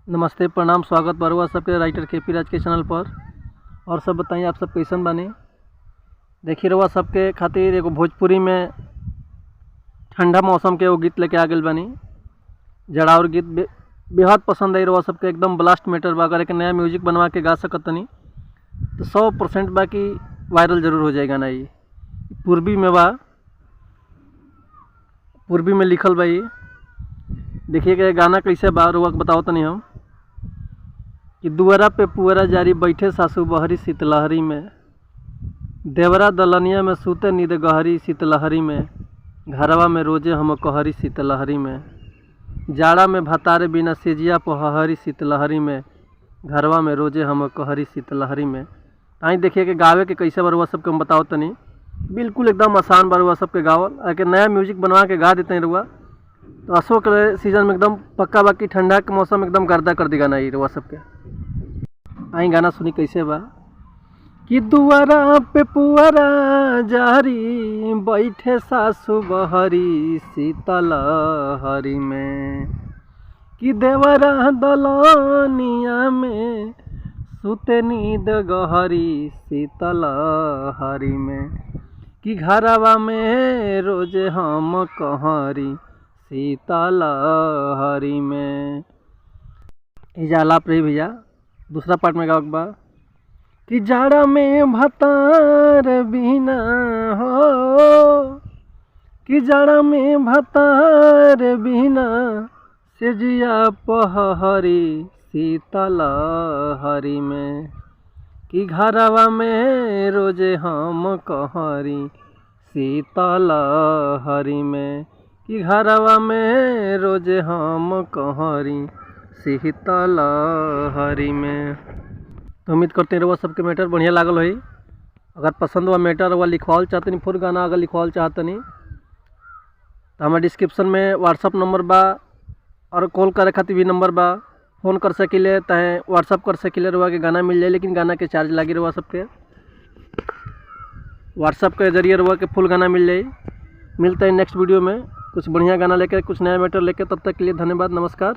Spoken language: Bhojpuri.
नमस्ते, प्रणाम, स्वागत बा रउआ सबके राइटर के.पी. राज के चैनल पर। और सब बताइए आप सब कैसन बानी। देखिए रउआ सबके खातिर एगो भोजपुरी में ठंडा मौसम के एगो गीत लेके आ गइल बानी। जड़ाउर गीत बेहद पसंद आई रउआ सबके, एकदम ब्लास्ट मैटर बा। अगर एक नया म्यूजिक बनवा के गा सकतनी तो 100% बा कि वायरल जरूर हो जाएगा ना। ये पूर्वी में बा, पूर्वी में लिखल बा। ये देखिए कि गाना कैसे बा रउआ के बताओ तनी हम कि दुआरा पे पुअरा जारी बैठे सासू बहरी शीतलहरी में, देवरा दलनिया में सूते नींद गहरी शीतलहरी में, घरवा में रोजे हम कहरी शीतलहरी में, जाड़ा में भतारे बिना सेजिया पहरी शीतलहरी में, घरवा में रोजे हम कहरी शीतलहरी में। आई देखिए कि गावे के कैसे बरुआ सबके हम बताओ तनी। बिल्कुल एकदम आसान बरुआ सबके गावल। आके नया म्यूजिक बनवा के गा देते हैं रुआ तो असो के सीजन में एकदम पक्का बाकी ठंडा के मौसम एकदम गर्दा कर दी गाना। ये रुआ सबके आई गाना सुनी कैसे बा कि दुआरा पे पुअरा जारी बैठे सासू बहरी शीतलहरी में, कि देवरा दलनिया में सुते नींद गहरी शीतलहरी में, कि घरवा में रोजे हम कहरी शीतलहरी में। इजालाप रही भैया। दूसरा पार्ट में गावक बा कि जाड़ा में भतार बिना हो, कि जाड़ा में भतार बिना सेजिया पहरी शीतलहरी में, कि घरवा में रोजे हम कहरी शीतलहरी में, कि घरवा में रोजे हम कहरी शीतलहरी में। तो उम्मीद करते हैं रउआ सबके मैटर बढ़िया लागल होई। अगर पसंद हुआ मैटर हुआ लिखवाल चाहतनी, फुल गाना अगर लिखवाल चाहतनी तो हमारे डिस्क्रिप्शन में व्हाट्सअप नंबर बा और कॉल करे खातिर भी नंबर बा। फ़ोन कर सकिले चाहे व्हाट्सअप कर सकिले, रउआ के गाना मिल जाए, लेकिन गाना के चार्ज लागी रउआ सबके। व्हाट्सअप के जरिए रउआ के फुल गाना मिल जाए। मिलते हैं नेक्स्ट वीडियो में कुछ बढ़िया गाना लेकर, कुछ नया मैटर लेकर। तब तक के लिए धन्यवाद, नमस्कार।